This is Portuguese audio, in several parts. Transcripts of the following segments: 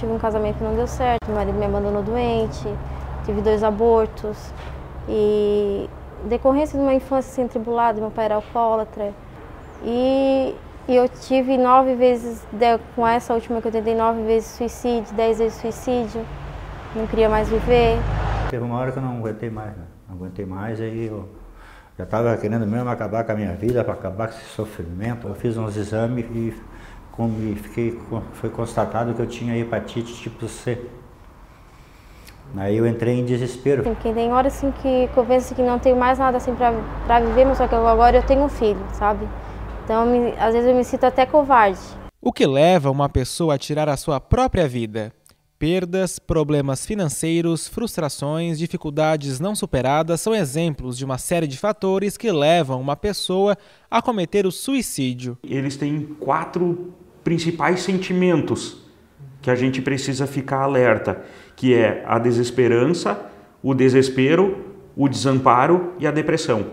tive um casamento que não deu certo, meu marido me abandonou doente, tive 2 abortos e decorrência de uma infância assim tribulada, meu pai era alcoólatra e eu tive 9 vezes, com essa última que eu tentei, 9 vezes suicídio, 10 vezes suicídio, não queria mais viver. Teve uma hora que eu não aguentei mais, né? Não aguentei mais, aí eu já estava querendo mesmo acabar com a minha vida, para acabar com esse sofrimento. Eu fiz uns exames e foi constatado que eu tinha hepatite tipo C. Aí eu entrei em desespero. Porque tem horas assim que eu penso que não tenho mais nada assim para viver, mas só que agora eu tenho um filho, sabe? Então às vezes eu me sinto até covarde. O que leva uma pessoa a tirar a sua própria vida? Perdas, problemas financeiros, frustrações, dificuldades não superadas são exemplos de uma série de fatores que levam uma pessoa a cometer o suicídio. Eles têm 4 principais sentimentos que a gente precisa ficar alerta, que é a desesperança, o desespero, o desamparo e a depressão,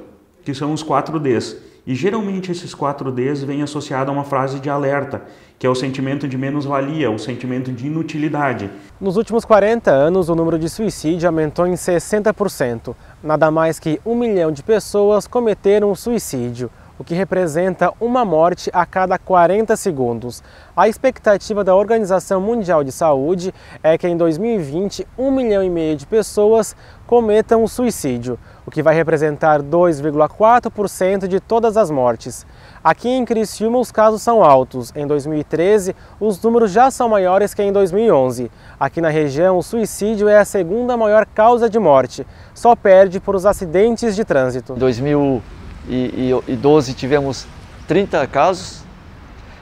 que são os 4 Ds. E geralmente esses 4 Ds vêm associados a uma frase de alerta, que é o sentimento de menos-valia, o sentimento de inutilidade. Nos últimos 40 anos, o número de suicídio aumentou em 60%. Nada mais que 1 milhão de pessoas cometeram suicídio, o que representa uma morte a cada 40 segundos. A expectativa da Organização Mundial de Saúde é que em 2020, 1,5 milhão de pessoas cometam suicídio, o que vai representar 2,4% de todas as mortes. Aqui em Criciúma os casos são altos. Em 2013, os números já são maiores que em 2011. Aqui na região, o suicídio é a segunda maior causa de morte, só perde por os acidentes de trânsito. Em 2012 tivemos 30 casos.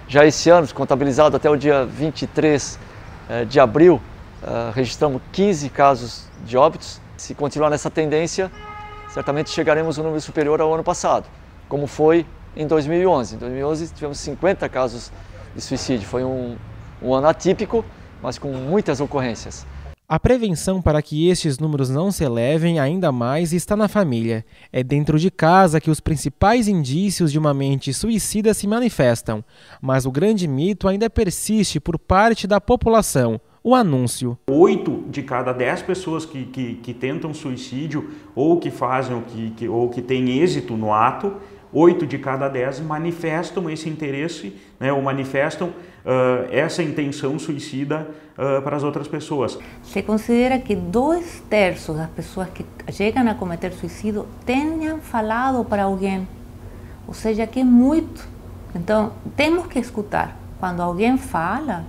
Já esse ano, contabilizado até o dia 23 de abril, registramos 15 casos de óbitos. Se continuar nessa tendência, certamente chegaremos a um número superior ao ano passado, como foi em 2011. Em 2011 tivemos 50 casos de suicídio. Foi um ano atípico, mas com muitas ocorrências. A prevenção para que estes números não se elevem ainda mais está na família. É dentro de casa que os principais indícios de uma mente suicida se manifestam. Mas o grande mito ainda persiste por parte da população: o anúncio. 8 de cada 10 pessoas que tentam suicídio ou que fazem ou que têm êxito no ato, 8 de cada 10 manifestam esse interesse, né, ou manifestam essa intenção suicida para as outras pessoas. Se considera que 2/3 das pessoas que chegam a cometer suicídio tenham falado para alguém, ou seja, que é muito. Então, temos que escutar. Quando alguém fala,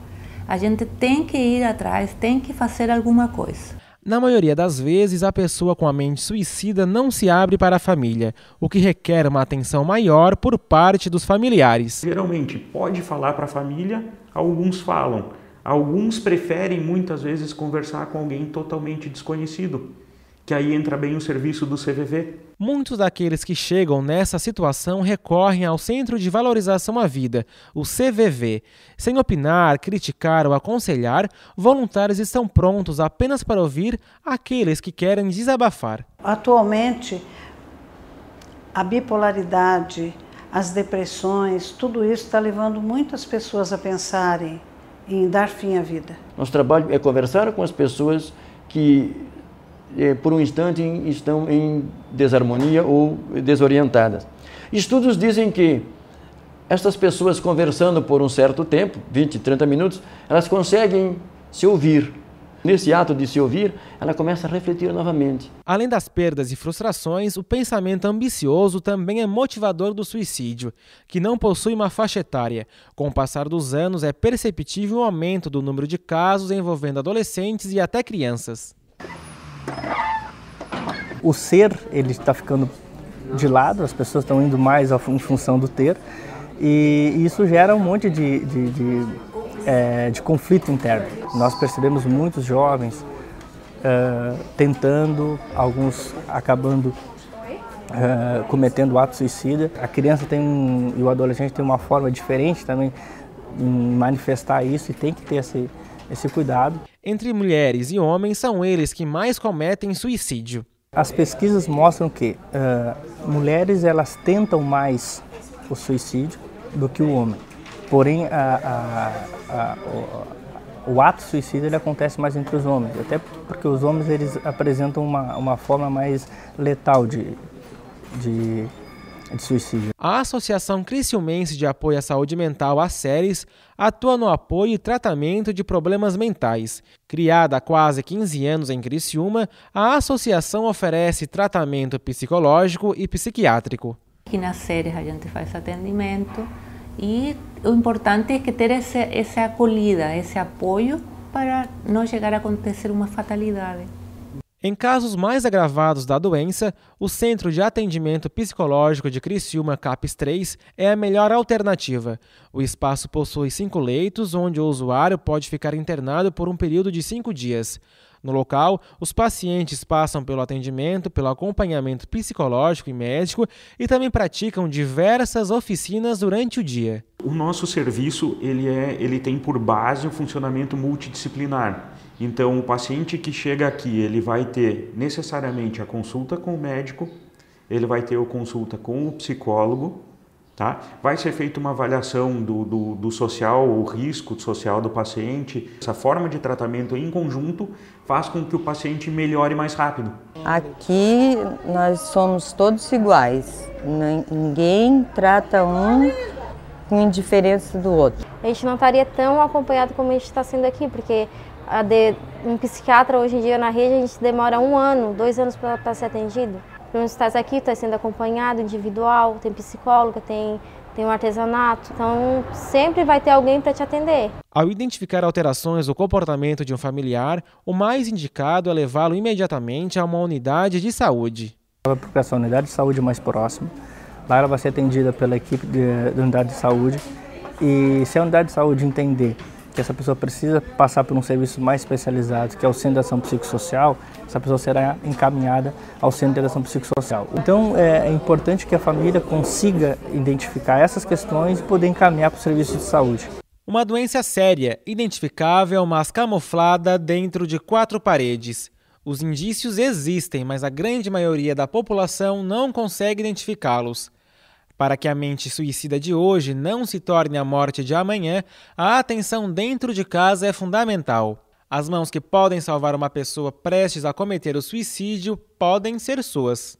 a gente tem que ir atrás, tem que fazer alguma coisa. Na maioria das vezes, a pessoa com a mente suicida não se abre para a família, o que requer uma atenção maior por parte dos familiares. Geralmente pode falar para a família, alguns falam. Alguns preferem muitas vezes conversar com alguém totalmente desconhecido, que aí entra bem o serviço do CVV. Muitos daqueles que chegam nessa situação recorrem ao Centro de Valorização à Vida, o CVV. Sem opinar, criticar ou aconselhar, voluntários estão prontos apenas para ouvir aqueles que querem desabafar. Atualmente, a bipolaridade, as depressões, tudo isso está levando muitas pessoas a pensarem em dar fim à vida. Nosso trabalho é conversar com as pessoas que por um instante estão em desarmonia ou desorientadas. Estudos dizem que estas pessoas conversando por um certo tempo, 20, 30 minutos, elas conseguem se ouvir. Nesse ato de se ouvir, ela começa a refletir novamente. Além das perdas e frustrações, o pensamento ambicioso também é motivador do suicídio, que não possui uma faixa etária. Com o passar dos anos, é perceptível o aumento do número de casos envolvendo adolescentes e até crianças. O ser, ele está ficando de lado, as pessoas estão indo mais em função do ter, e isso gera um monte de conflito interno. Nós percebemos muitos jovens tentando, alguns acabando cometendo ato suicida. A criança e o adolescente tem uma forma diferente também em manifestar isso e tem que ter esse cuidado. Entre mulheres e homens, são eles que mais cometem suicídio. As pesquisas mostram que mulheres elas tentam mais o suicídio do que o homem. Porém, o ato suicida ele acontece mais entre os homens, até porque os homens eles apresentam uma forma mais letal de suicídio. A Associação Criciumense de Apoio à Saúde Mental, a SERES, atua no apoio e tratamento de problemas mentais. Criada há quase 15 anos em Criciúma, a associação oferece tratamento psicológico e psiquiátrico. Aqui na SERES a gente faz atendimento e o importante é que ter essa acolhida, esse apoio para não chegar a acontecer uma fatalidade. Em casos mais agravados da doença, o Centro de Atendimento Psicológico de Criciúma, CAPS 3, é a melhor alternativa. O espaço possui 5 leitos, onde o usuário pode ficar internado por um período de 5 dias. No local, os pacientes passam pelo atendimento, pelo acompanhamento psicológico e médico e também praticam diversas oficinas durante o dia. O nosso serviço ele tem por base um funcionamento multidisciplinar. Então, o paciente que chega aqui, ele vai ter necessariamente a consulta com o médico, ele vai ter a consulta com o psicólogo, tá? Vai ser feita uma avaliação do social, o risco social do paciente. Essa forma de tratamento em conjunto faz com que o paciente melhore mais rápido. Aqui nós somos todos iguais, ninguém trata um com indiferença do outro. A gente não estaria tão acompanhado como a gente está sendo aqui, porque um psiquiatra hoje em dia na rede a gente demora 1 ano, 2 anos para ser atendido. Quando estás aqui, está sendo acompanhado, individual, tem psicóloga, tem um artesanato, então sempre vai ter alguém para te atender. Ao identificar alterações no comportamento de um familiar, o mais indicado é levá-lo imediatamente a uma unidade de saúde. Ela vai procurar essa unidade de saúde mais próxima, lá ela vai ser atendida pela equipe da unidade de saúde e se a unidade de saúde entender que essa pessoa precisa passar por um serviço mais especializado, que é o Centro de Ação Psicossocial, essa pessoa será encaminhada ao Centro de Ação Psicossocial. Então é importante que a família consiga identificar essas questões e poder encaminhar para o serviço de saúde. Uma doença séria, identificável, mas camuflada dentro de 4 paredes. Os indícios existem, mas a grande maioria da população não consegue identificá-los. Para que a mente suicida de hoje não se torne a morte de amanhã, a atenção dentro de casa é fundamental. As mãos que podem salvar uma pessoa prestes a cometer o suicídio podem ser suas.